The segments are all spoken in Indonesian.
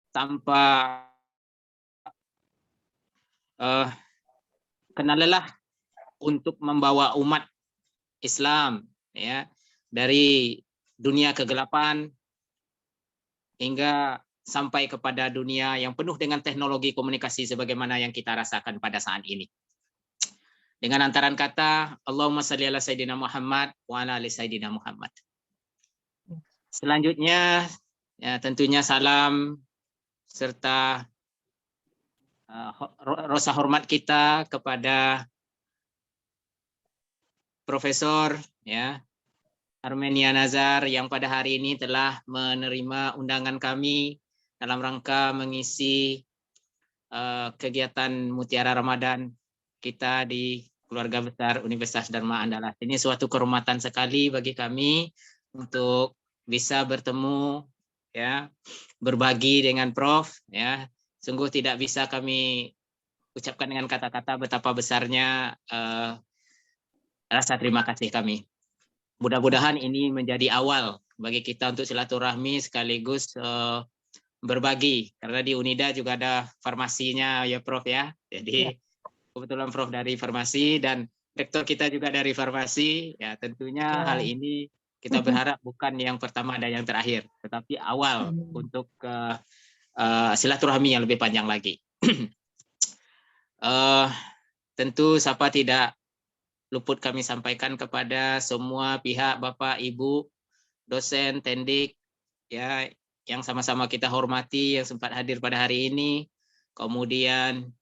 tanpa kena lelah untuk membawa umat Islam ya dari dunia kegelapan hingga sampai kepada dunia yang penuh dengan teknologi komunikasi sebagaimana yang kita rasakan pada saat ini. Dengan antaran kata Allahumma shalli ala sayyidina Muhammad wa ala ali sayyidina Muhammad. Selanjutnya ya, tentunya salam serta rasa hormat kita kepada Profesor ya Armenia Nazar yang pada hari ini telah menerima undangan kami dalam rangka mengisi kegiatan Mutiara Ramadan kita di keluarga besar Universitas Dharma Andalas. Ini suatu kehormatan sekali bagi kami untuk bisa bertemu ya, berbagi dengan Prof ya. Sungguh tidak bisa kami ucapkan dengan kata-kata betapa besarnya rasa terima kasih kami. Mudah-mudahan ini menjadi awal bagi kita untuk silaturahmi sekaligus berbagi, karena di Unida juga ada farmasinya ya Prof ya. Jadi kebetulan Prof dari farmasi dan rektor kita juga dari farmasi, ya tentunya hal ini kita berharap bukan yang pertama dan yang terakhir, tetapi awal untuk silaturahmi yang lebih panjang lagi. Tentu Sapa tidak luput kami sampaikan kepada semua pihak, Bapak, Ibu, dosen, tendik, ya yang sama-sama kita hormati, yang sempat hadir pada hari ini. Kemudian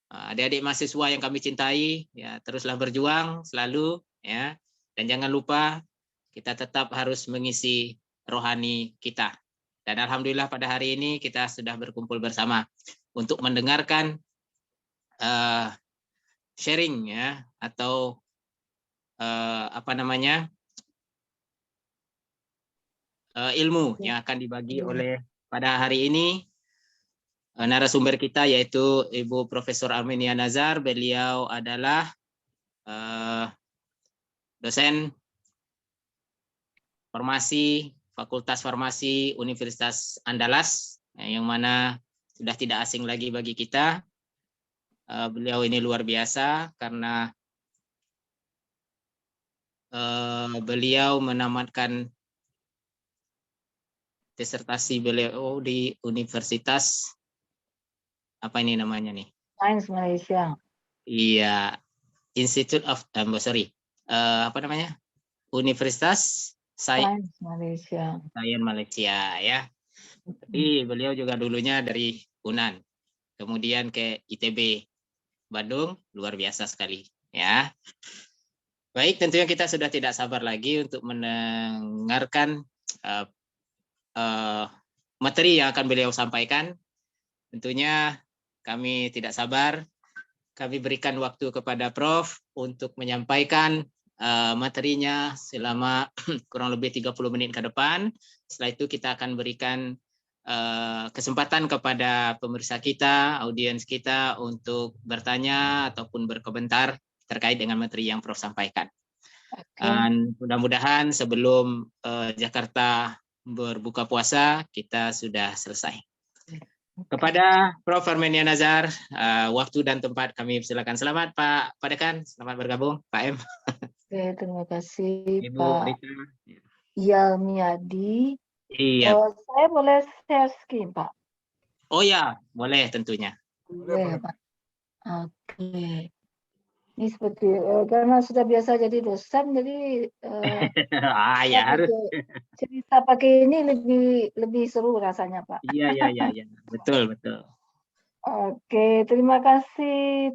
adik-adik mahasiswa yang kami cintai, ya teruslah berjuang selalu, ya. Dan jangan lupa kita tetap harus mengisi rohani kita. Dan alhamdulillah pada hari ini kita sudah berkumpul bersama untuk mendengarkan sharing ya atau ilmu yang akan dibagi oleh pada hari ini narasumber kita yaitu Ibu Profesor Armenia Nazar. Beliau adalah dosen farmasi Fakultas Farmasi Universitas Andalas yang mana sudah tidak asing lagi bagi kita. Beliau ini luar biasa karena beliau menamatkan disertasi beliau di Universitas apa ini namanya nih? Sains Malaysia. Iya, Institute of apa namanya? Universitas Sains Malaysia. Sains Malaysia ya. Tapi beliau juga dulunya dari UNAN, kemudian ke ITB Bandung, luar biasa sekali ya. Baik, tentunya kita sudah tidak sabar lagi untuk mendengarkan materi yang akan beliau sampaikan. Tentunya kami tidak sabar, kami berikan waktu kepada Prof untuk menyampaikan materinya selama kurang lebih 30 menit ke depan. Setelah itu kita akan berikan kesempatan kepada pemirsa kita, audiens kita untuk bertanya ataupun berkomentar terkait dengan materi yang Prof sampaikan. Dan mudah-mudahan sebelum Jakarta berbuka puasa kita sudah selesai. Kepada Prof Armenia Nazar, waktu dan tempat kami silakan. Selamat Pak Dekan, selamat bergabung Pak M. Oke, terima kasih Ibu Pak Rita. Yalmiadi. Iya. Saya boleh share screen Pak? Oh ya, boleh tentunya. Boleh Pak. Oke. Ini seperti karena sudah biasa jadi dosen, jadi ya harus. cerita pakai ini lebih seru rasanya Pak. Iya, betul. Oke, terima kasih.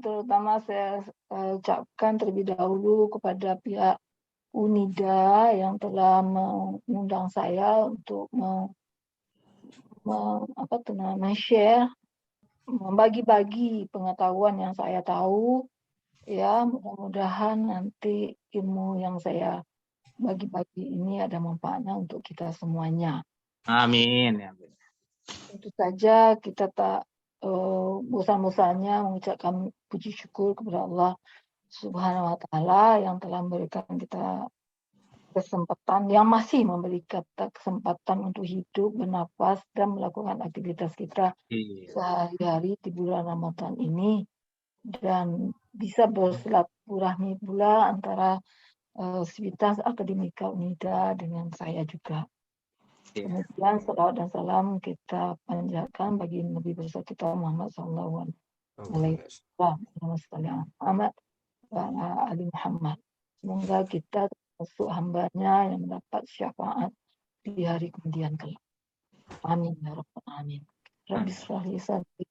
Terutama saya ucapkan terlebih dahulu kepada pihak Unida yang telah mengundang saya untuk share, membagi-bagi pengetahuan yang saya tahu. Ya, mudah-mudahan nanti ilmu yang saya bagi-bagi ini ada manfaatnya untuk kita semuanya. Amin. Tentu saja kita tak bosan-bosannya mengucapkan puji syukur kepada Allah Subhanahu wa Ta'ala yang telah memberikan kita kesempatan, yang masih memberi kita kesempatan untuk hidup, bernafas, dan melakukan aktivitas kita Iya. sehari-hari di bulan Ramadan ini, dan bisa bersilaturahmi pula antara Civitas Akademika Unida dengan saya juga. Iya. Kemudian salawat dan salam kita panjatkan bagi Nabi besar kita Muhammad SAW. Muhammad wa ali Muhammad. Semoga kita termasuk hambanya yang mendapat syafaat di hari kemudian kelak. Amin ya rabbal alamin. Rabbi shrah li sadri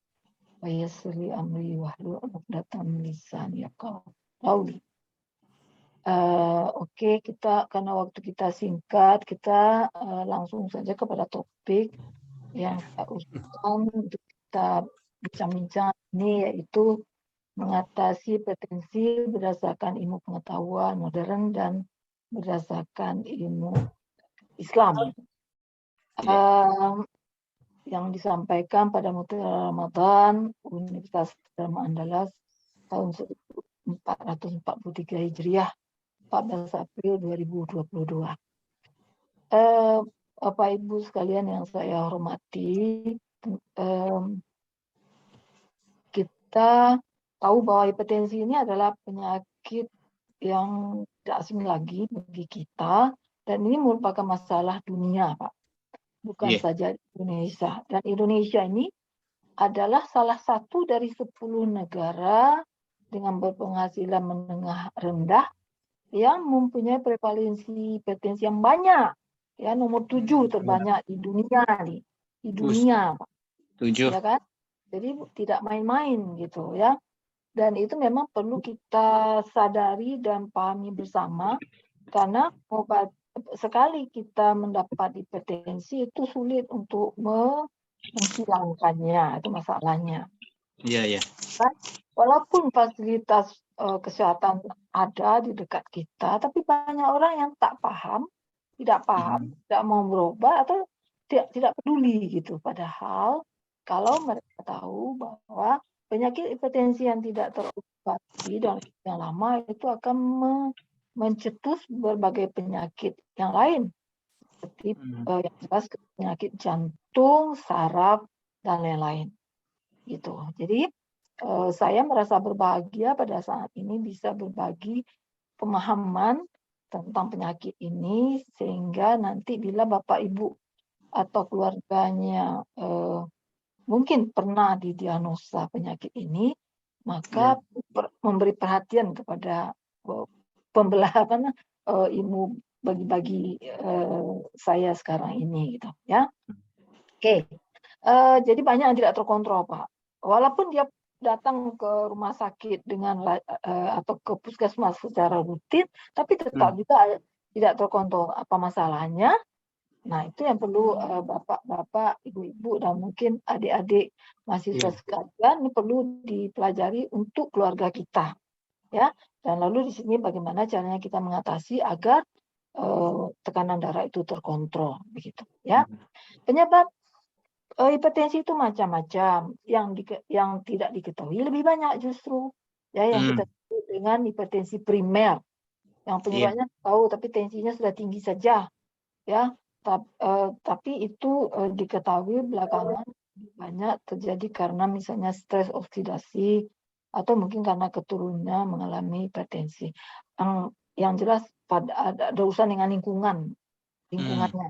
wa yassir li amri wahlul 'uqdatam min lisani yafqahu qawli. Oke, kita karena waktu kita singkat, kita langsung saja kepada topik yang saya usulkan untuk kita bincang-bincang ini, yaitu mengatasi potensi berdasarkan ilmu pengetahuan modern dan berdasarkan ilmu Islam. Yang disampaikan pada Mutiara Ramadan Universitas Dharma Andalas tahun 1443 Hijriah, 14 April 2022. Bapak Ibu sekalian yang saya hormati, kita tahu bahwa hipertensi ini adalah penyakit yang tidak asing lagi bagi kita, dan ini merupakan masalah dunia, Pak. Bukan saja Indonesia. Dan Indonesia ini adalah salah satu dari 10 negara dengan berpenghasilan menengah rendah yang mempunyai prevalensi hipertensi yang banyak, ya, nomor 7 terbanyak di dunia nih, di dunia, Pak. 7. Ya kan? Jadi tidak main-main gitu ya. Dan itu memang perlu kita sadari dan pahami bersama, karena sekali kita mendapat hipertensi itu sulit untuk menghilangkannya, itu masalahnya. Iya. Walaupun fasilitas kesehatan ada di dekat kita, tapi banyak orang yang tidak paham, tidak mau berobat atau tidak peduli gitu. Padahal kalau mereka tahu bahwa penyakit hipertensi yang tidak terobati dalam yang lama itu akan mencetus berbagai penyakit yang lain, seperti yang jelas penyakit jantung, saraf, dan lain-lain. Gitu. Jadi saya merasa berbahagia pada saat ini bisa berbagi pemahaman tentang penyakit ini, sehingga nanti bila Bapak Ibu atau keluarganya mungkin pernah didiagnosa penyakit ini, maka memberi perhatian kepada pembelajaran ilmu bagi saya sekarang ini, gitu ya. Oke. Jadi banyak yang tidak terkontrol, Pak. Walaupun dia datang ke rumah sakit dengan atau ke puskesmas secara rutin, tapi tetap juga tidak terkontrol. Apa masalahnya? Nah, itu yang perlu bapak-bapak, ibu-ibu, dan mungkin adik-adik mahasiswa sekalian, ini perlu dipelajari untuk keluarga kita, ya. Dan lalu di sini bagaimana caranya kita mengatasi agar tekanan darah itu terkontrol, begitu, ya. Penyebab hipertensi itu macam-macam, yang tidak diketahui lebih banyak justru, ya, yang kita sebut dengan hipertensi primer, yang penyebabnya tahu tapi tensinya sudah tinggi saja, ya, tapi itu diketahui belakangan banyak terjadi karena misalnya stres oksidasi atau mungkin karena keturunannya mengalami hipertensi. Yang jelas ada urusan dengan lingkungannya.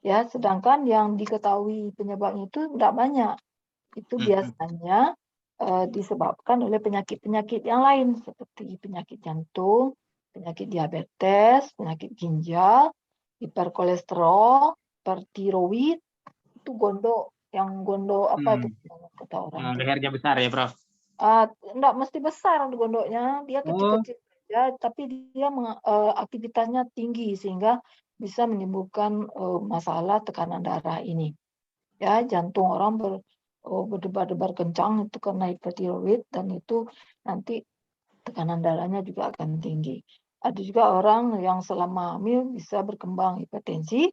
Ya, sedangkan yang diketahui penyebabnya itu tidak banyak. Itu biasanya disebabkan oleh penyakit-penyakit yang lain, seperti penyakit jantung, penyakit diabetes, penyakit ginjal, hiperkolesterol, hipertiroid, itu gondok apa itu kata orang. Lehernya besar ya, Prof? Enggak mesti besar gondoknya, dia kecil-kecil saja, tapi dia aktivitasnya tinggi sehingga bisa menimbulkan masalah tekanan darah ini. Ya, jantung orang berdebar-debar kencang itu karena hipertiroid, dan itu nanti tekanan darahnya juga akan tinggi. Ada juga orang yang selama hamil bisa berkembang hipertensi,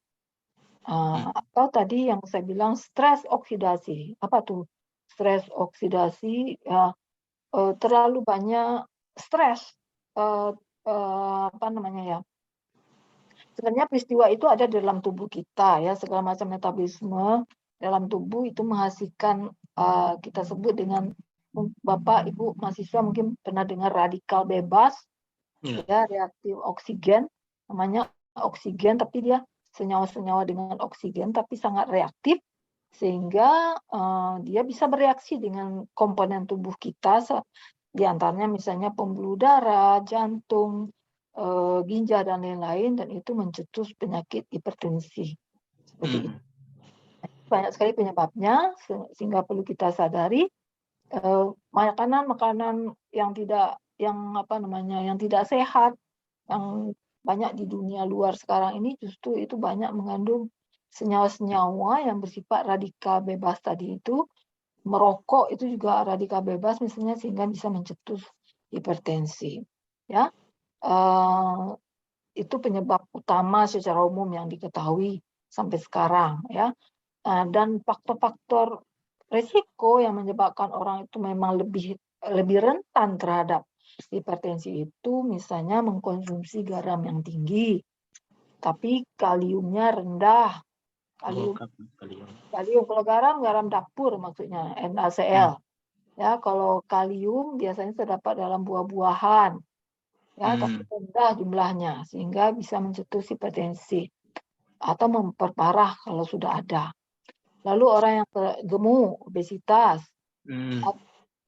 atau tadi yang saya bilang stres oksidasi. Apa tuh stres oksidasi? Ya, terlalu banyak stres, apa namanya ya? sebenarnya peristiwa itu ada di dalam tubuh kita ya, segala macam metabolisme dalam tubuh itu menghasilkan kita sebut dengan Bapak Ibu mahasiswa mungkin pernah dengar radikal bebas ya, reaktif oksigen namanya oksigen, tapi dia senyawa-senyawa dengan oksigen tapi sangat reaktif sehingga dia bisa bereaksi dengan komponen tubuh kita di antaranya misalnya pembuluh darah, jantung, ginjal dan lain-lain, dan itu mencetus penyakit hipertensi. Seperti itu. Banyak sekali penyebabnya sehingga perlu kita sadari makanan-makanan yang tidak sehat yang banyak di dunia luar sekarang ini justru itu banyak mengandung senyawa-senyawa yang bersifat radikal bebas tadi itu. Merokok itu juga radikal bebas misalnya sehingga bisa mencetus hipertensi. Ya, itu penyebab utama secara umum yang diketahui sampai sekarang ya. Dan faktor-faktor risiko yang menyebabkan orang itu memang lebih rentan terhadap hipertensi itu misalnya mengkonsumsi garam yang tinggi, tapi kaliumnya rendah. Kalium kalau garam dapur maksudnya NaCl. Ya, kalau kalium biasanya terdapat dalam buah-buahan. Ya, tapi rendah jumlahnya sehingga bisa mencetus hipertensi atau memperparah kalau sudah ada. Lalu orang yang gemuk, obesitas,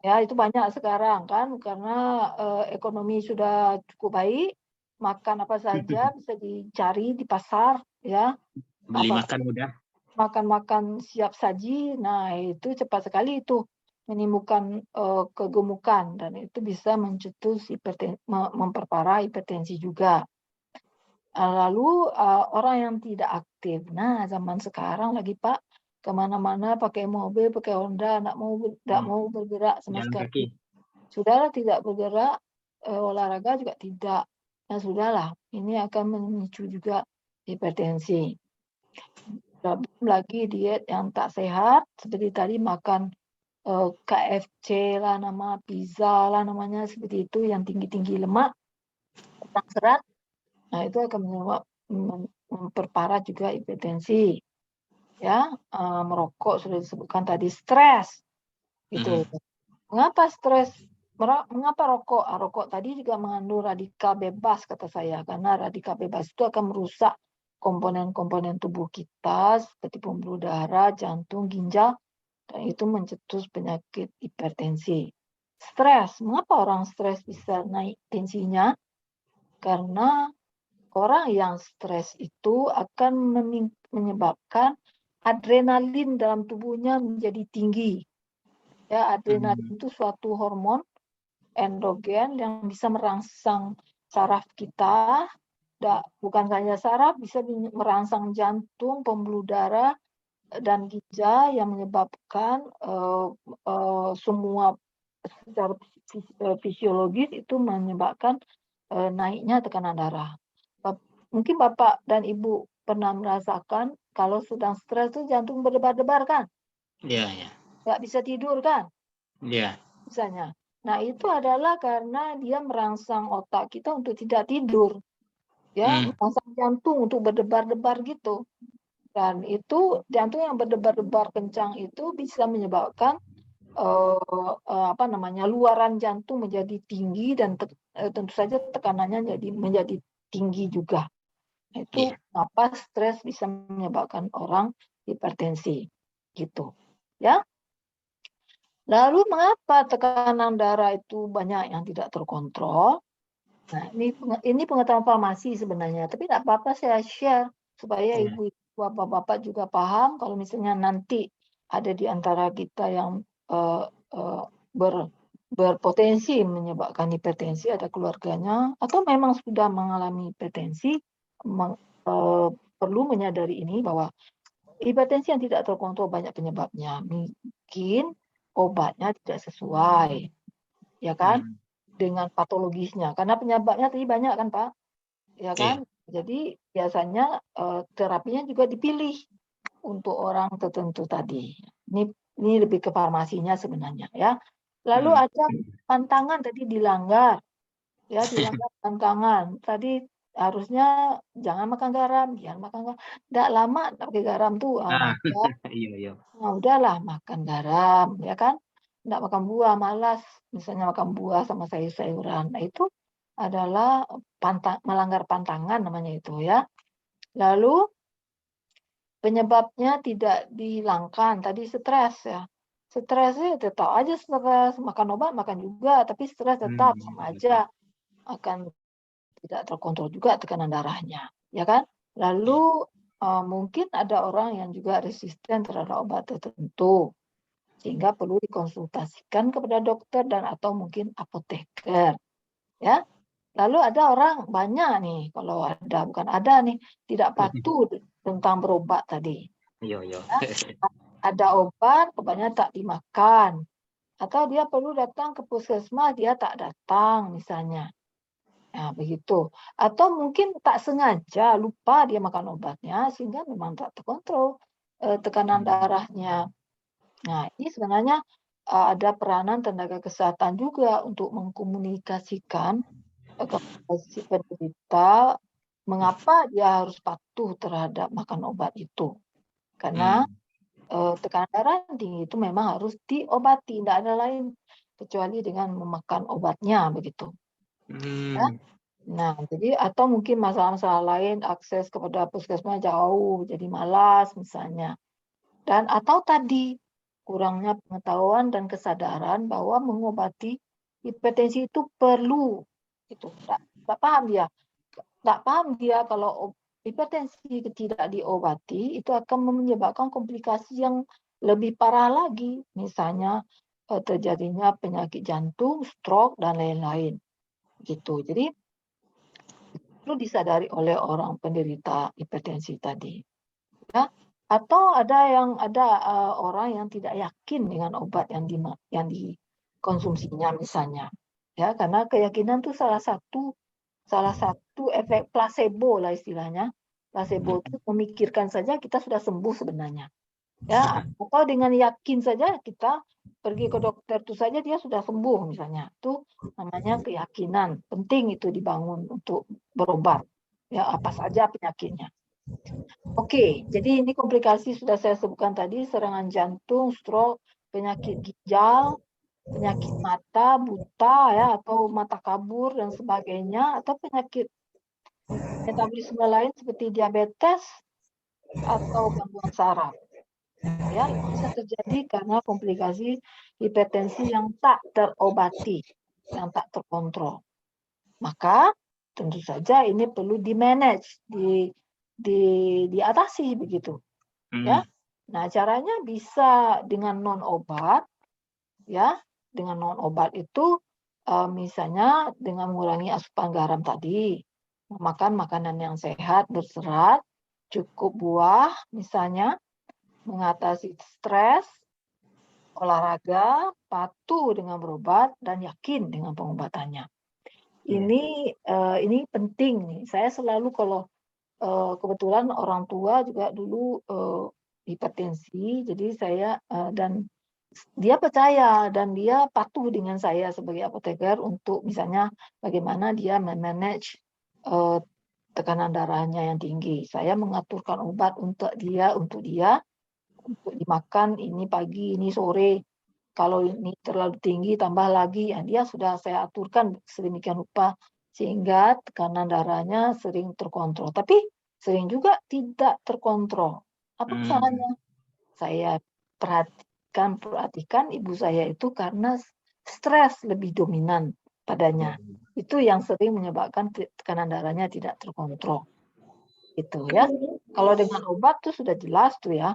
ya itu banyak sekarang kan karena ekonomi sudah cukup baik, makan apa saja bisa dicari di pasar, ya. Beli makan mudah. Makan siap saji, nah itu cepat sekali itu menimbulkan kegemukan dan itu bisa mencetus memperparah hipertensi juga. Lalu orang yang tidak aktif, nah zaman sekarang lagi Pak kemana-mana pakai mobil, pakai Honda, nggak mau bergerak sama sekali. Sudahlah tidak bergerak, olahraga juga tidak. Nah sudahlah, ini akan memicu juga hipertensi. Belum lagi diet yang tak sehat, seperti tadi makan KFC lah, pizza lah namanya, seperti itu yang tinggi-tinggi lemak, kurang serat. Nah itu akan memperparah juga hipertensi. Ya, merokok sudah disebutkan tadi, stres gitu. Mengapa stres? Mengapa rokok? Rokok tadi juga mengandung radikal bebas kata saya, karena radikal bebas itu akan merusak komponen-komponen tubuh kita seperti pembuluh darah, jantung, ginjal, dan itu mencetus penyakit hipertensi. Stres, mengapa orang stres bisa naik tensinya? Karena orang yang stres itu akan menyebabkan adrenalin dalam tubuhnya menjadi tinggi. Ya, adrenalin itu suatu hormon endogen yang bisa merangsang saraf kita, bukan saja saraf, bisa merangsang jantung, pembuluh darah, dan ginjal yang menyebabkan semua secara fisiologis itu menyebabkan naiknya tekanan darah. Mungkin Bapak dan Ibu pernah merasakan kalau sedang stres itu jantung berdebar-debar kan? Iya. Nggak bisa tidur kan? Iya. Misalnya. Nah itu adalah karena dia merangsang otak kita untuk tidak tidur. Ya, merangsang jantung untuk berdebar-debar gitu. Dan itu jantung yang berdebar-debar kencang itu bisa menyebabkan luaran jantung menjadi tinggi dan tentu saja tekanannya menjadi tinggi juga. Itu kenapa stres bisa menyebabkan orang hipertensi gitu. Ya. Lalu mengapa tekanan darah itu banyak yang tidak terkontrol? Nah, ini pengetahuan farmasi sebenarnya, tapi tidak apa-apa saya share supaya ibu bapak-bapak juga paham kalau misalnya nanti ada di antara kita yang berpotensi menyebabkan hipertensi, ada keluarganya atau memang sudah mengalami hipertensi, perlu menyadari ini bahwa hipertensi yang tidak terkontrol banyak penyebabnya. Mungkin obatnya tidak sesuai, ya kan? Dengan patologisnya. Karena penyebabnya tadi banyak kan, Pak? Ya kan? Jadi biasanya terapinya juga dipilih untuk orang tertentu tadi. Ini lebih ke farmasinya sebenarnya ya. Lalu ada pantangan tadi dilanggar. Ya, dilanggar pantangan. Tadi harusnya jangan makan garam, jangan makan garam. Nggak lama nggak pakai garam tuh, Nah, makan. iya iya. Nah, udahlah makan garam, ya kan? Nggak makan buah, malas. Misalnya makan buah sama sayur-sayuran. Nah, itu adalah melanggar pantangan namanya itu ya. Lalu penyebabnya tidak dihilangkan. Tadi stres ya. Stresnya tetap aja stres. Makan obat, makan juga. Tapi stres tetap sama Betul. aja. Akan tidak terkontrol juga tekanan darahnya. Ya kan? Lalu mungkin ada orang yang juga resisten terhadap obat tertentu. Sehingga perlu dikonsultasikan kepada dokter dan atau mungkin apoteker. Ya. Lalu ada orang banyak nih, kalau ada, bukan ada nih, tidak patuh tentang berobat tadi. Iya iya. Ya. Ada obat, obatnya tak dimakan. Atau dia perlu datang ke puskesmas, dia tak datang misalnya. Nah, begitu. Atau mungkin tak sengaja lupa dia makan obatnya, sehingga memang tak terkontrol tekanan darahnya. Nah, ini sebenarnya ada peranan tenaga kesehatan juga untuk mengkomunikasikan kepada si penderita mengapa dia harus patuh terhadap makan obat itu. Karena tekanan darah yang tinggi itu memang harus diobati, tidak ada lain kecuali dengan memakan obatnya begitu. Ya. Nah, jadi atau mungkin masalah-masalah lain akses kepada puskesmas jauh, jadi malas misalnya. Dan atau tadi kurangnya pengetahuan dan kesadaran bahwa mengobati hipertensi itu perlu. Itu tidak paham dia. Tidak paham dia kalau hipertensi tidak diobati itu akan menyebabkan komplikasi yang lebih parah lagi. Misalnya terjadinya penyakit jantung, stroke dan lain-lain. Gitu. Jadi perlu disadari oleh orang penderita hipertensi tadi. Ya. Atau ada orang yang tidak yakin dengan obat yang dikonsumsinya misalnya. Ya, karena keyakinan itu salah satu efek placebo lah istilahnya. Placebo itu memikirkan saja kita sudah sembuh sebenarnya. Ya, atau dengan yakin saja kita pergi ke dokter itu saja dia sudah sembuh misalnya. Itu namanya keyakinan. Penting itu dibangun untuk berobat. Ya, apa saja penyakitnya. Oke, jadi ini komplikasi sudah saya sebutkan tadi, serangan jantung, stroke, penyakit ginjal, penyakit mata, buta ya atau mata kabur dan sebagainya, atau penyakit metabolisme lain seperti diabetes atau gangguan saraf. Ya, itu bisa terjadi karena komplikasi hipertensi yang tak terobati, yang tak terkontrol. Maka tentu saja ini perlu di-manage, diatasi begitu. Ya. Nah, caranya bisa dengan non obat ya. Dengan non obat itu misalnya dengan mengurangi asupan garam tadi, makan makanan yang sehat, berserat, cukup buah misalnya, mengatasi stres, olahraga, patuh dengan berobat dan yakin dengan pengobatannya. Ini penting nih. Saya selalu kalau kebetulan orang tua juga dulu hipertensi, jadi saya dan dia percaya dan dia patuh dengan saya sebagai apoteker untuk misalnya bagaimana dia memanage tekanan darahnya yang tinggi. Saya mengaturkan obat untuk dia untuk dimakan ini pagi, ini sore. Kalau ini terlalu tinggi tambah lagi, ya dia sudah saya aturkan sedemikian rupa sehingga tekanan darahnya sering terkontrol. Tapi sering juga tidak terkontrol. Apa salahnya? Saya perhatikan ibu saya itu karena stres lebih dominan padanya. Itu yang sering menyebabkan tekanan darahnya tidak terkontrol. Itu ya. Kalau dengan obat tuh sudah jelas tuh ya.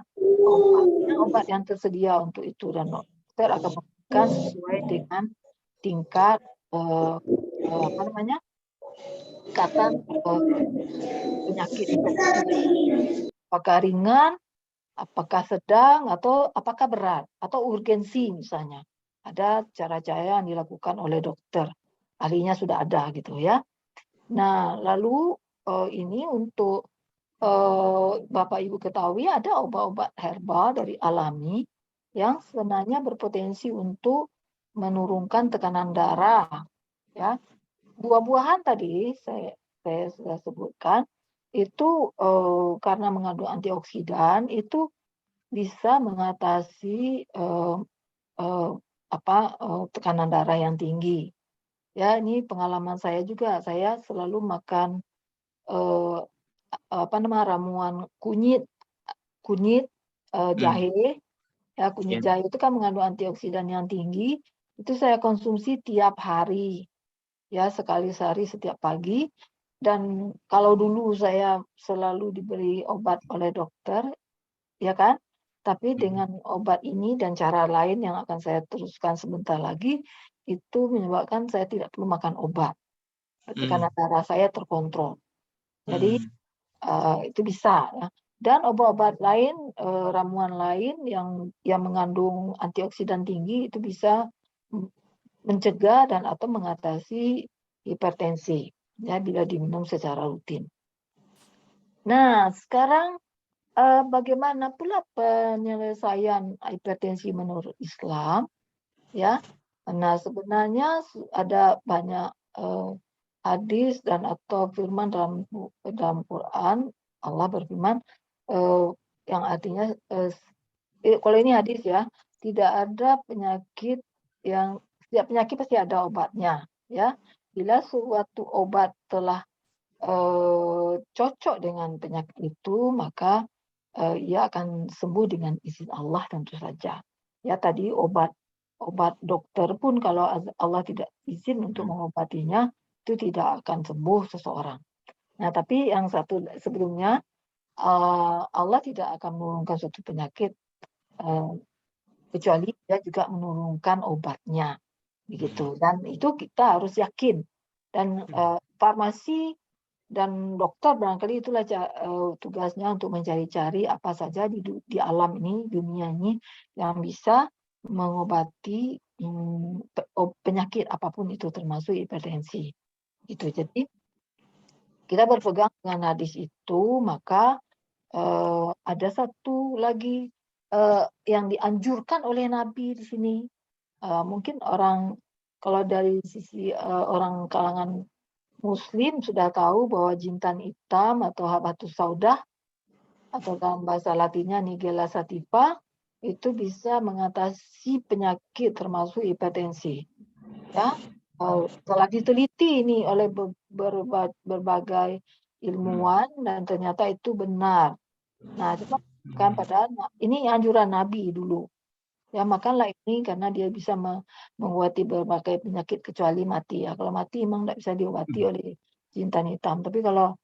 Obat yang tersedia untuk itu dan dokter akan memberikan sesuai dengan tingkat apa namanya? Tingkatan penyakit hipertensi tadi. Apakah ringan, apakah sedang, atau apakah berat, atau urgensi misalnya. Ada cara-cara yang dilakukan oleh dokter. Ahlinya sudah ada gitu ya. Nah, lalu ini untuk Bapak Ibu ketahui ada obat-obat herbal dari alami yang sebenarnya berpotensi untuk menurunkan tekanan darah. Ya, buah-buahan tadi saya sudah sebutkan, itu karena mengandung antioksidan, itu bisa mengatasi tekanan darah yang tinggi. Ya, ini pengalaman saya juga. Saya selalu makan ramuan kunyit, Hmm. jahe. Ya, Ya. kunyit jahe itu kan mengandung antioksidan yang tinggi. Itu saya konsumsi tiap hari. Ya, sekali sehari setiap pagi. Dan kalau dulu saya selalu diberi obat oleh dokter, ya kan? Tapi dengan obat ini dan cara lain yang akan saya teruskan sebentar lagi, itu menyebabkan saya tidak perlu makan obat. Tekanan darah saya terkontrol. Jadi itu bisa ya. Dan obat-obat lain, ramuan lain yang mengandung antioksidan tinggi itu bisa mencegah dan atau mengatasi hipertensi ya bila diminum secara rutin. Nah, sekarang bagaimana pula penyelesaian hipertensi menurut Islam ya? Nah, sebenarnya ada banyak hadis dan atau firman dalam Quran. Allah berfirman yang artinya kalau ini hadis ya, tidak ada penyakit yang setiap penyakit pasti ada obatnya ya. Bila suatu obat telah cocok dengan penyakit itu, maka ia akan sembuh dengan izin Allah tentu saja. Ya, tadi obat dokter pun kalau Allah tidak izin untuk mengobatinya, itu tidak akan sembuh seseorang. Nah, tapi yang satu sebelumnya, Allah tidak akan menurunkan suatu penyakit kecuali dia juga menurunkan obatnya, begitu. Dan itu kita harus yakin. Dan farmasi dan dokter barangkali itulah tugasnya untuk mencari-cari apa saja di alam ini, dunia ini yang bisa mengobati penyakit apapun itu termasuk hipertensi. Itu. Jadi kita berpegang dengan hadis itu, maka ada satu lagi yang dianjurkan oleh Nabi di sini. Mungkin kalau dari sisi orang kalangan Muslim sudah tahu bahwa jintan hitam atau habatus saudah atau dalam bahasa Latinnya Nigella sativa itu bisa mengatasi penyakit termasuk hipertensi. Ya, telah diteliti ini oleh berbagai ilmuwan dan ternyata itu benar. Nah, cuma kan padahal ini anjuran Nabi dulu. Ya, makanlah ini karena dia bisa mengobati berbagai penyakit kecuali mati ya. Kalau mati memang tidak bisa diobati oleh jintan hitam. Tapi kalau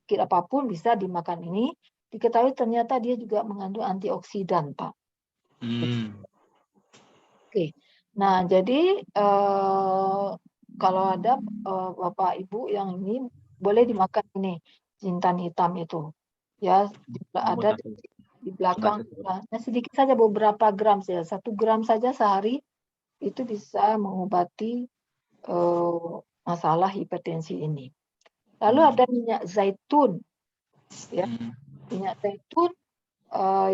penyakit apapun bisa dimakan ini. Diketahui ternyata dia juga mengandung antioksidan, Pak. Oke. Nah, jadi kalau ada Bapak Ibu yang ini boleh dimakan ini jintan hitam itu. Ya, ada di belakang. Nah, sedikit saja beberapa gram saja. 1 gram saja sehari itu bisa mengobati masalah hipertensi ini. Lalu ada minyak zaitun. Ya, minyak zaitun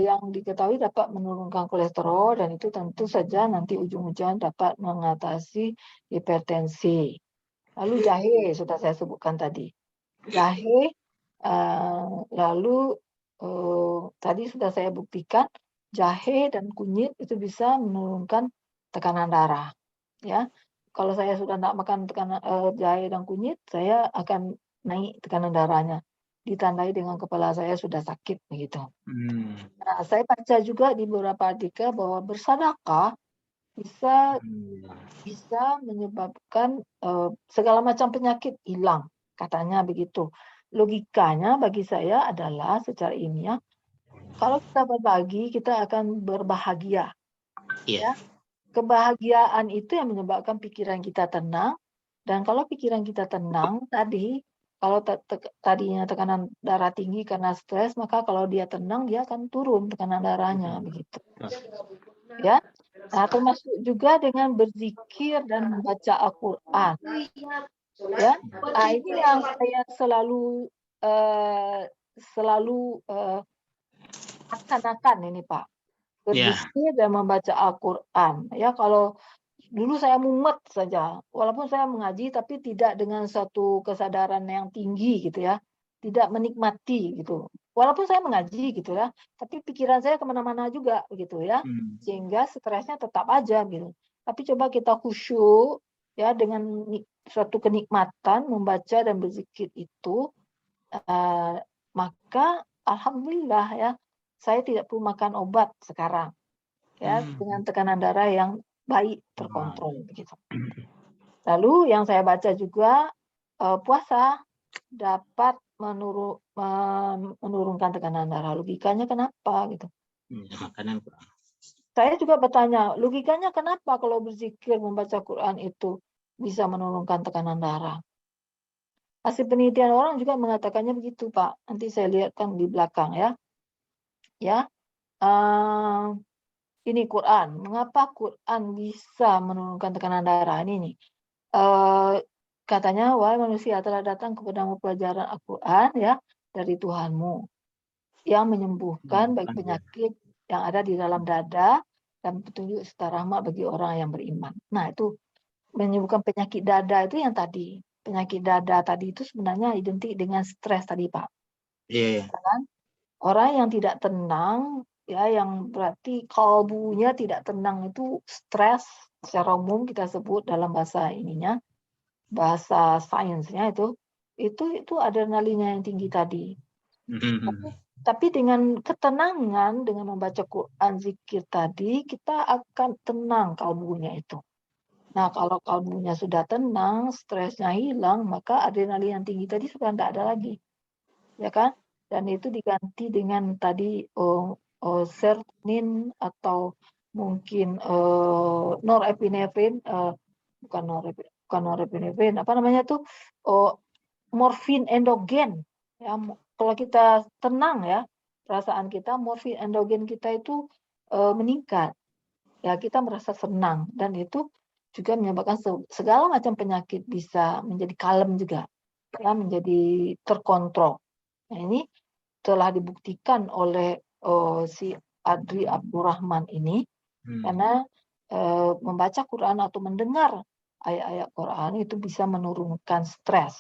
yang diketahui dapat menurunkan kolesterol dan itu tentu saja nanti ujung-ujung dapat mengatasi hipertensi. Lalu jahe sudah saya sebutkan tadi. Jahe, lalu tadi sudah saya buktikan jahe dan kunyit itu bisa menurunkan tekanan darah. Ya, kalau saya sudah tidak makan jahe dan kunyit, saya akan naik tekanan darahnya. Ditandai dengan kepala saya sudah sakit begitu. Nah, saya baca juga di beberapa artikel bahwa bersedekah bisa menyebabkan segala macam penyakit hilang, katanya begitu. Logikanya bagi saya adalah secara ilmiah, kalau kita berbagi, kita akan berbahagia. Ya. Kebahagiaan itu yang menyebabkan pikiran kita tenang, dan kalau pikiran kita tenang tadi, kalau tadinya tekanan darah tinggi karena stres, maka kalau dia tenang, dia akan turun tekanan darahnya, begitu. Ya, nah, termasuk juga dengan berzikir dan membaca Al-Quran. Ya, nah, ini yang saya selalu akan ini Pak, berzikir dan membaca Al-Quran. Ya, kalau dulu saya mumet saja, walaupun saya mengaji tapi tidak dengan satu kesadaran yang tinggi gitu ya, tidak menikmati gitu. Walaupun saya mengaji gitu ya, tapi pikiran saya kemana-mana juga gitu ya, sehingga stresnya tetap aja gitu. Tapi coba kita khusyuk ya dengan suatu kenikmatan membaca dan berzikir itu, maka alhamdulillah ya, saya tidak perlu makan obat sekarang ya dengan tekanan darah yang baik terkontrol begitu. Lalu yang saya baca juga puasa dapat menurunkan tekanan darah. Logikanya kenapa gitu? Makanan kurang. Saya juga bertanya, logikanya kenapa kalau berzikir membaca Quran itu bisa menurunkan tekanan darah? Hasil penelitian orang juga mengatakannya begitu, Pak. Nanti saya lihatkan di belakang ya. Ya. Ini Quran. Mengapa Quran bisa menurunkan tekanan darah? Ini nih. Katanya, wahai manusia, telah datang kepadamu pelajaran Al-Quran ya dari Tuhanmu yang menyembuhkan bagi penyakit yang ada di dalam dada dan petunjuk serta rahmat bagi orang yang beriman. Nah, itu menyembuhkan penyakit dada itu yang tadi. Penyakit dada tadi itu sebenarnya identik dengan stres tadi, Pak. Iya. Kan? Orang yang tidak tenang, ya, yang berarti kalbunya tidak tenang itu stres secara umum kita sebut dalam bahasa ininya, bahasa sainsnya itu adrenalinnya yang tinggi tadi. Tapi dengan ketenangan, dengan membaca Quran, zikir tadi, kita akan tenang kalbunya itu. Nah, kalau kalbunya sudah tenang, stresnya hilang, maka adrenalin yang tinggi tadi sudah tidak ada lagi. Ya kan? Dan itu diganti dengan tadi serotonin atau mungkin norepinefrin, bukan norepinefrin, apa namanya tuh, morfin endogen. Ya, kalau kita tenang ya, perasaan kita, morfin endogen kita itu meningkat. Ya, kita merasa senang dan itu juga menyebabkan segala macam penyakit bisa menjadi kalem juga, ya, menjadi terkontrol. Nah, ini telah dibuktikan oleh si Adri Abdurrahman ini karena membaca Quran atau mendengar ayat-ayat Quran itu bisa menurunkan stres,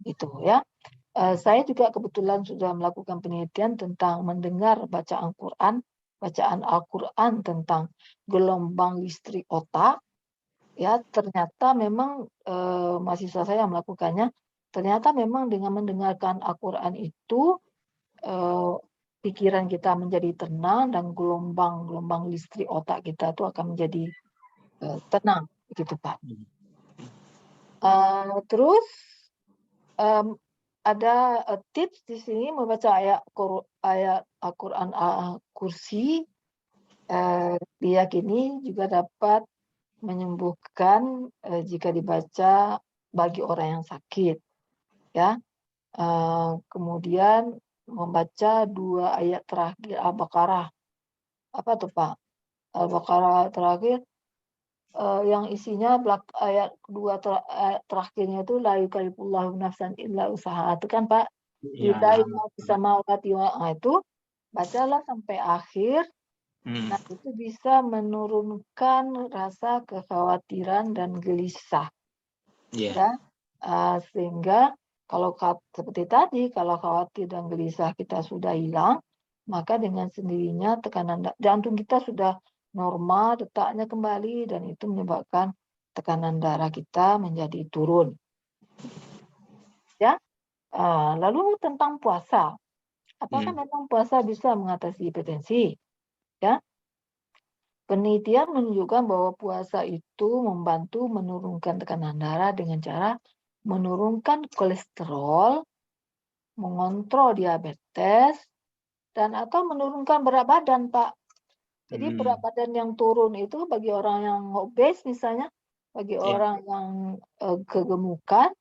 itu ya. Saya juga kebetulan sudah melakukan penelitian tentang mendengar bacaan Al-Quran tentang gelombang listrik otak. Ya, ternyata memang mahasiswa saya yang melakukannya. Ternyata memang dengan mendengarkan Al-Quran itu pikiran kita menjadi tenang dan gelombang listrik otak kita itu akan menjadi tenang, begitu Pak. Terus ada tips di sini membaca ayat Al-Quran Al-Kursi, diyakini juga dapat menyembuhkan jika dibaca bagi orang yang sakit, ya. Kemudian membaca 2 ayat terakhir Al-Baqarah. Apa tuh Pak? Al-Baqarah terakhir yang isinya ayat 2 terakhirnya itu la yukallifullahu nafsan illa usaha. Itu kan Pak, lillahi ma fis samawati itu bacalah sampai akhir. Nah, itu bisa menurunkan rasa kekhawatiran dan gelisah. Ya. Sehingga kalau seperti tadi, kalau khawatir dan gelisah kita sudah hilang, maka dengan sendirinya tekanan jantung kita sudah normal, detaknya kembali, dan itu menyebabkan tekanan darah kita menjadi turun. Ya, lalu tentang puasa, apakah memang puasa bisa mengatasi hipertensi? Ya, penelitian menunjukkan bahwa puasa itu membantu menurunkan tekanan darah dengan cara menurunkan kolesterol, mengontrol diabetes, dan atau menurunkan berat badan, Pak. Jadi berat badan yang turun itu bagi orang yang obes misalnya, bagi orang yang kegemukan,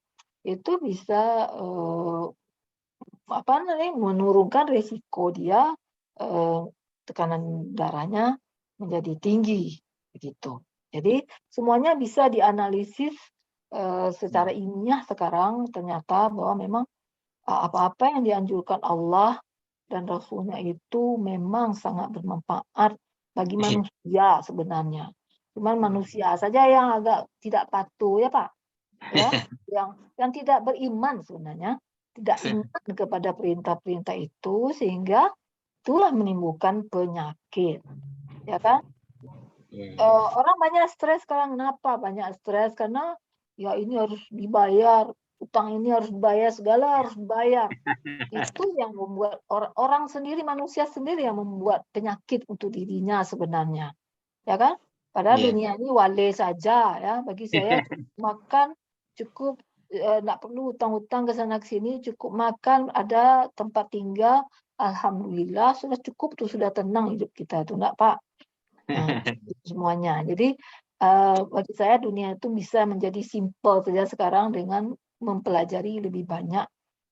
itu bisa menurunkan risiko dia tekanan darahnya menjadi tinggi, begitu. Jadi semuanya bisa dianalisis secara ilmiah sekarang, ternyata bahwa memang apa-apa yang dianjurkan Allah dan Rasulnya itu memang sangat bermanfaat bagi manusia sebenarnya. Cuman manusia saja yang agak tidak patuh ya Pak, ya, yang tidak beriman sebenarnya, tidak ingat kepada perintah-perintah itu sehingga itulah menimbulkan penyakit, ya kan? Orang banyak stres sekarang, kenapa banyak stres? Karena ya ini harus dibayar, utang ini harus dibayar, segala harus dibayar. Itu yang membuat orang sendiri, manusia sendiri yang membuat penyakit untuk dirinya sebenarnya, ya kan? Padahal dunia ini wale saja ya. Bagi saya makan cukup, nggak perlu utang-utang ke sana ke sini, cukup makan, ada tempat tinggal, alhamdulillah sudah cukup tuh, sudah tenang hidup kita tuh, enggak Pak? Nah, semuanya. Jadi bagi saya dunia itu bisa menjadi simpel saja sekarang dengan mempelajari lebih banyak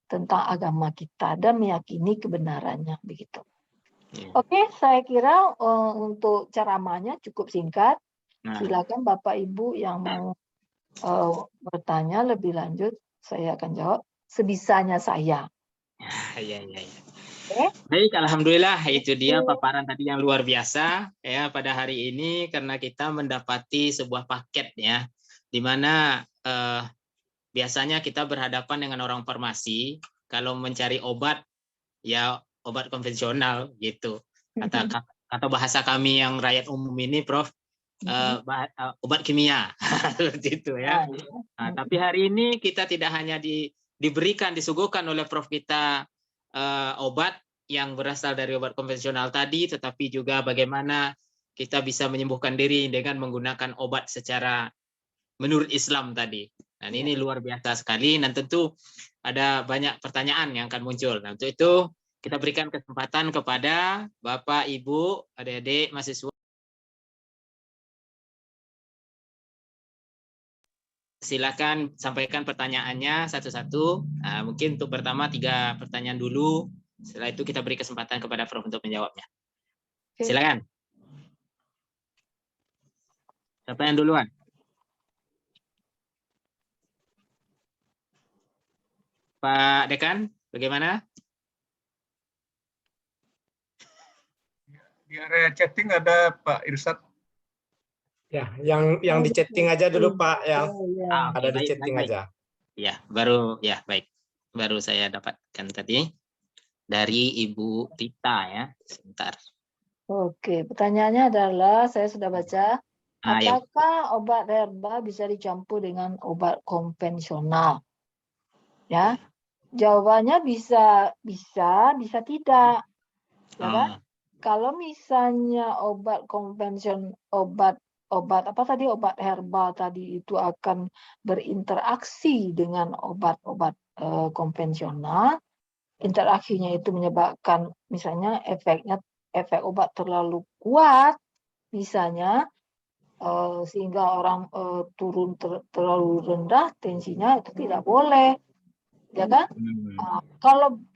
tentang agama kita dan meyakini kebenarannya begitu. Oke, saya kira untuk ceramahnya cukup singkat. Silakan Bapak Ibu yang mau bertanya lebih lanjut, saya akan jawab sebisanya saya. Ya. Baik, alhamdulillah itu dia paparan tadi yang luar biasa ya pada hari ini, karena kita mendapati sebuah paket ya, di mana biasanya kita berhadapan dengan orang farmasi kalau mencari obat ya obat konvensional gitu. Kata bahasa kami yang rakyat umum ini, Prof, obat kimia seperti itu ya. Nah, tapi hari ini kita tidak hanya disuguhkan oleh Prof kita obat yang berasal dari obat konvensional tadi, tetapi juga bagaimana kita bisa menyembuhkan diri dengan menggunakan obat secara menurut Islam tadi. Dan ini luar biasa sekali, dan tentu ada banyak pertanyaan yang akan muncul. Nah, untuk itu kita berikan kesempatan kepada Bapak, Ibu, adik-adik, mahasiswa. Silakan sampaikan pertanyaannya satu-satu. Nah, mungkin untuk pertama 3 pertanyaan dulu. Setelah itu kita beri kesempatan kepada Prof untuk menjawabnya. Silakan. Siapa yang duluan? Pak Dekan, bagaimana? Di area chatting ada Pak Irsad. Ya, yang di chatting aja dulu Pak, yang ada di chatting aja. Ya, baru saya dapatkan tadi dari Ibu Tita ya. Sebentar. Oke, pertanyaannya adalah saya sudah baca, apakah obat herbal bisa dicampur dengan obat konvensional? Ya, jawabannya bisa tidak, ya kan? Kalau misalnya obat konvensional, obat herbal tadi itu akan berinteraksi dengan obat-obat konvensional, interaksinya itu menyebabkan misalnya efek obat terlalu kuat, misalnya sehingga orang turun terlalu rendah tensinya, itu tidak boleh, ya kan?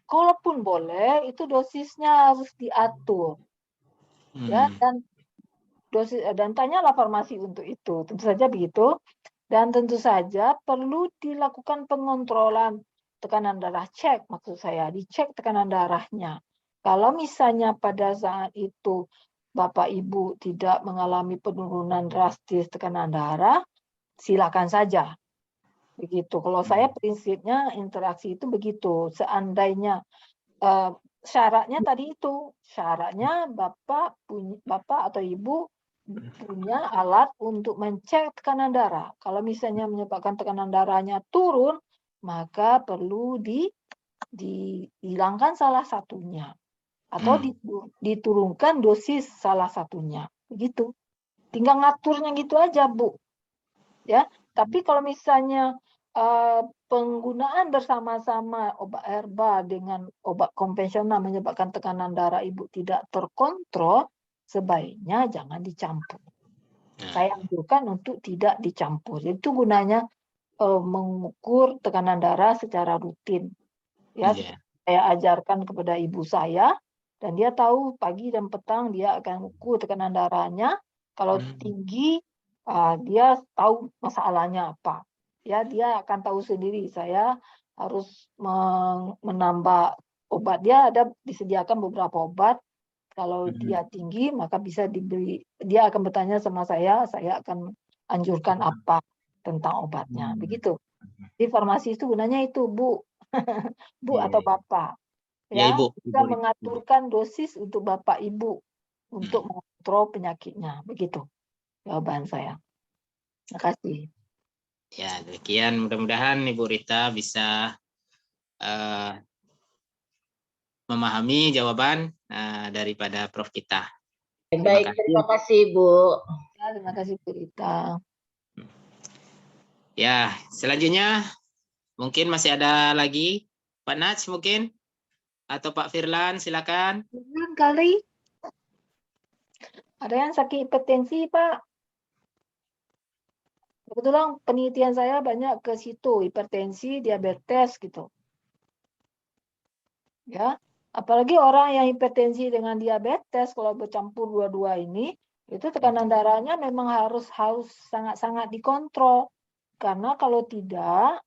Kalaupun boleh, itu dosisnya harus diatur, ya, dan tanyalah farmasi untuk itu, tentu saja begitu. Dan tentu saja perlu dilakukan pengontrolan tekanan darah, maksud saya dicek tekanan darahnya. Kalau misalnya pada saat itu Bapak Ibu tidak mengalami penurunan drastis tekanan darah, silakan saja. Begitu. Kalau saya prinsipnya interaksi itu begitu. Seandainya syaratnya tadi itu, syaratnya Bapak atau Ibu punya alat untuk mencek tekanan darah. Kalau misalnya menyebabkan tekanan darahnya turun, maka perlu dihilangkan salah satunya atau diturunkan dosis salah satunya. Begitu. Tinggal ngaturnya gitu aja, Bu. Ya, tapi kalau misalnya penggunaan bersama-sama obat herbal dengan obat konvensional menyebabkan tekanan darah Ibu tidak terkontrol, sebaiknya jangan dicampur. Saya anjurkan untuk tidak dicampur. Itu gunanya mengukur tekanan darah secara rutin. Ya, saya ajarkan kepada ibu saya, dan dia tahu pagi dan petang dia akan ukur tekanan darahnya. Kalau tinggi, dia tahu masalahnya apa. Ya, dia akan tahu sendiri. Saya harus menambah obat. Dia ada disediakan beberapa obat Kalau dia tinggi, maka bisa diberi, dia akan bertanya sama saya akan anjurkan apa tentang obatnya. Begitu. Di farmasi itu gunanya itu, Bu. Bu atau Bapak. Ya, Ya, Ibu. bisa mengaturkan dosis untuk Bapak Ibu untuk mengontrol penyakitnya. Begitu jawaban saya. Terima kasih. Ya, demikian. Mudah-mudahan Ibu Rita bisa memahami jawaban daripada Prof kita. Baik, terima kasih Bu. Ya, terima kasih Bu Rita. Ya, selanjutnya mungkin masih ada lagi Pak Naj mungkin atau Pak Firlan, silakan. Kali ada yang sakit hipertensi, Pak. Kebetulan penelitian saya banyak ke situ, hipertensi, diabetes gitu. Ya, apalagi orang yang hipertensi dengan diabetes, kalau bercampur dua-dua ini, itu tekanan darahnya memang harus sangat-sangat dikontrol. Karena kalau tidak,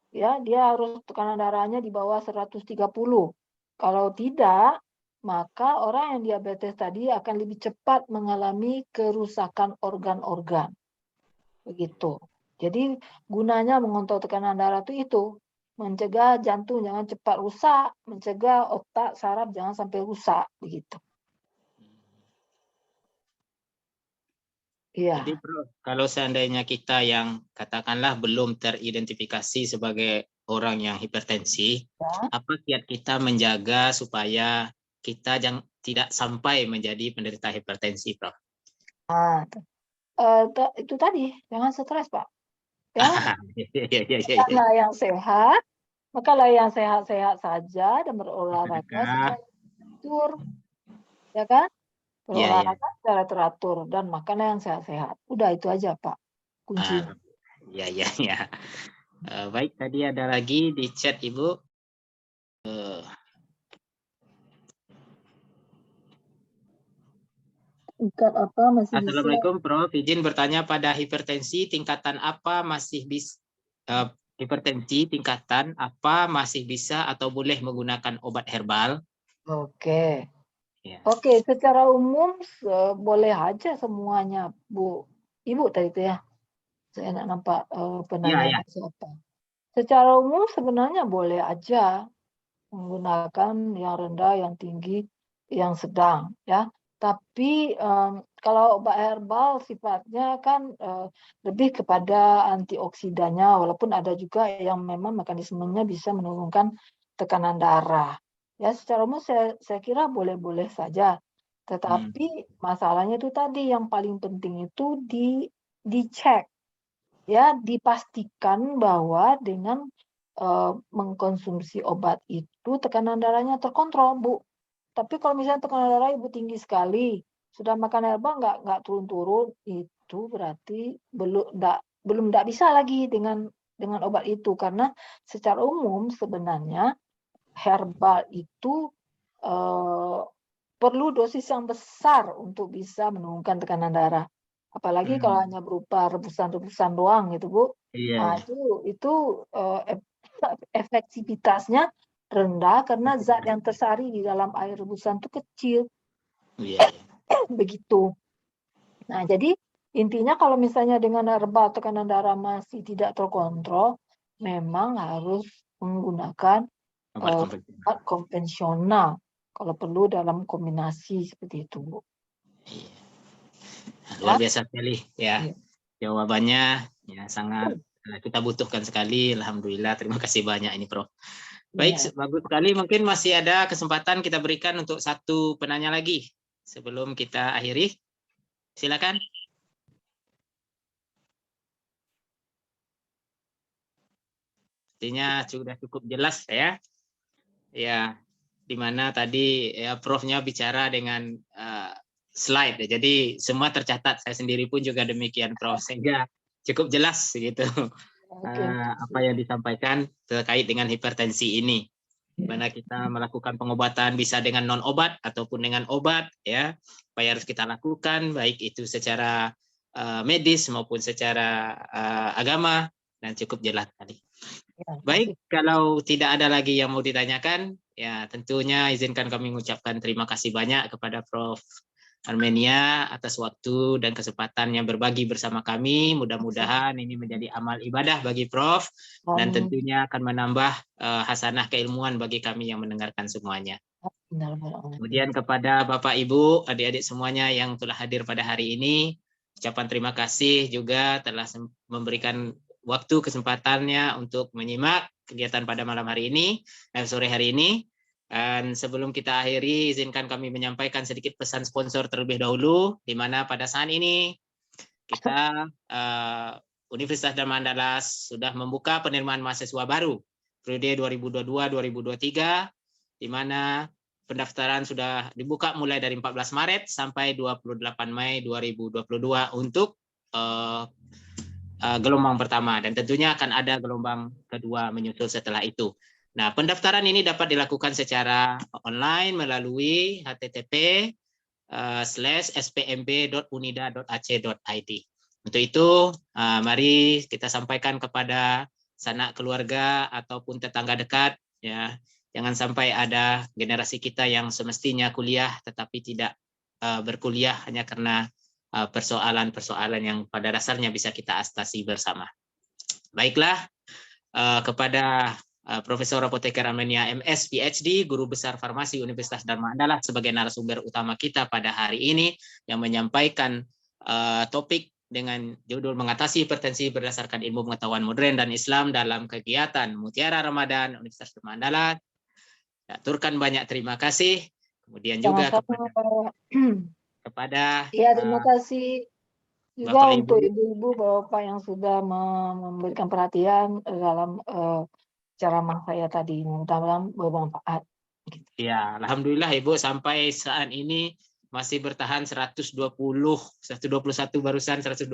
ya dia harus tekanan darahnya di bawah 130. Kalau tidak, maka orang yang diabetes tadi akan lebih cepat mengalami kerusakan organ-organ. Begitu. Jadi gunanya mengontrol tekanan darah itu mencegah jantung jangan cepat rusak, mencegah otak saraf jangan sampai rusak, begitu. Iya. Jadi Prof, kalau seandainya kita yang katakanlah belum teridentifikasi sebagai orang yang hipertensi, Ya. apa kiat kita menjaga supaya kita tidak sampai menjadi penderita hipertensi, Prof? Itu tadi, jangan stres, Pak. Ya, Ya. karena yang sehat, makalah yang sehat-sehat saja dan berolahraga secara teratur, ya kan? Berolahraga secara teratur dan makanlah yang sehat-sehat. Udah itu aja, Pak. Kuncinya. Ya. Baik, tadi ada lagi di chat Ibu. Tingkat apa masih bisa? Assalamualaikum Prof, izin bertanya pada hipertensi tingkatan apa masih bisa atau boleh menggunakan obat herbal? Oke. Ya. Oke, secara umum boleh aja semuanya, Bu. Ibu tadi itu ya. Saya nak nampak penanya siapa. Secara umum sebenarnya boleh aja menggunakan yang rendah, yang tinggi, yang sedang, ya. Tapi kalau obat herbal sifatnya kan lebih kepada antioksidannya, walaupun ada juga yang memang mekanismenya bisa menurunkan tekanan darah. Ya, secara umum saya kira boleh-boleh saja. Tetapi masalahnya itu tadi yang paling penting itu dicek, ya, dipastikan bahwa dengan mengkonsumsi obat itu tekanan darahnya terkontrol, Bu. Tapi kalau misalnya tekanan darah Ibu tinggi sekali, sudah makan herbal nggak turun-turun, itu berarti belum bisa lagi dengan obat itu, karena secara umum sebenarnya herbal itu perlu dosis yang besar untuk bisa menurunkan tekanan darah. Apalagi kalau hanya berupa rebusan-rebusan doang gitu, Bu. Nah, itu efektivitasnya rendah karena zat yang tersari di dalam air rebusan itu kecil. Begitu. Nah, jadi intinya kalau misalnya dengan herbal tekanan darah masih tidak terkontrol, memang harus menggunakan obat konvensional. Kalau perlu dalam kombinasi seperti itu, Bu. Luar biasa sekali ya. Jawabannya ya sangat kita butuhkan sekali. Alhamdulillah, terima kasih banyak ini Prof. Baik, bagus sekali. Mungkin masih ada kesempatan kita berikan untuk satu penanya lagi sebelum kita akhiri. Silakan. Artinya sudah cukup jelas ya. Ya, di mana tadi ya Prof-nya bicara dengan slide. Jadi semua tercatat. Saya sendiri pun juga demikian, Prof. Sehingga cukup jelas gitu. Apa yang disampaikan terkait dengan hipertensi ini. Mana kita melakukan pengobatan bisa dengan non obat ataupun dengan obat, ya. Apa yang harus kita lakukan, baik itu secara medis maupun secara agama, dan cukup jelas tadi. Baik, kalau tidak ada lagi yang mau ditanyakan, ya tentunya izinkan kami mengucapkan terima kasih banyak kepada Prof. Armenia atas waktu dan kesempatannya berbagi bersama kami. Mudah-mudahan ini menjadi amal ibadah bagi Prof. Dan tentunya akan menambah hasanah keilmuan bagi kami yang mendengarkan semuanya. Kemudian kepada Bapak, Ibu, adik-adik semuanya yang telah hadir pada hari ini, ucapan terima kasih juga telah memberikan waktu kesempatannya untuk menyimak kegiatan pada malam hari ini, sore hari ini. Dan sebelum kita akhiri, izinkan kami menyampaikan sedikit pesan sponsor terlebih dahulu, di mana pada saat ini kita Universitas Dharma Andalas sudah membuka penerimaan mahasiswa baru periode 2022-2023, di mana pendaftaran sudah dibuka mulai dari 14 Maret sampai 28 Mei 2022 untuk gelombang pertama, dan tentunya akan ada gelombang kedua menyusul setelah itu. Nah, pendaftaran ini dapat dilakukan secara online melalui http://spmb.unida.ac.id. Untuk itu, mari kita sampaikan kepada sanak keluarga ataupun tetangga dekat, ya, jangan sampai ada generasi kita yang semestinya kuliah tetapi tidak berkuliah hanya karena persoalan-persoalan yang pada dasarnya bisa kita atasi bersama. Baiklah, kepada Profesor Apoteker Armenia MS PhD, Guru Besar Farmasi Universitas Dharma Andalas sebagai narasumber utama kita pada hari ini yang menyampaikan topik dengan judul mengatasi hipertensi berdasarkan ilmu pengetahuan modern dan Islam dalam kegiatan Mutiara Ramadan Universitas Dharma Andalas. Aturkan banyak terima kasih. Kemudian juga kepada terima kasih juga untuk ibu-ibu, bapak yang sudah memberikan perhatian dalam ceramah saya tadi, mudah-mudahan bermanfaat. Ya, alhamdulillah Ibu sampai saat ini masih bertahan 121 barusan 120.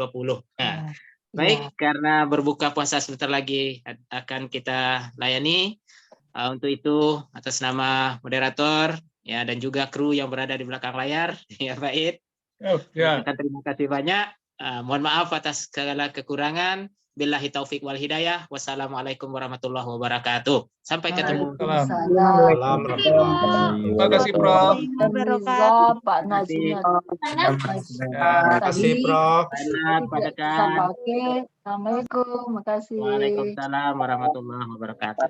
Nah, baik, karena berbuka puasa sebentar lagi akan kita layani. Untuk itu atas nama moderator ya dan juga kru yang berada di belakang layar, ya Pak terima kasih banyak. Mohon maaf atas segala kekurangan. Billahi taufik wal hidayah. Wassalamualaikum warahmatullahi wabarakatuh. Sampai ketemu. Terima kasih, Prof. Pak Nazim. Terima kasih, Prof. Assalamualaikum. Terima kasih. Waalaikumsalam warahmatullahi wabarakatuh.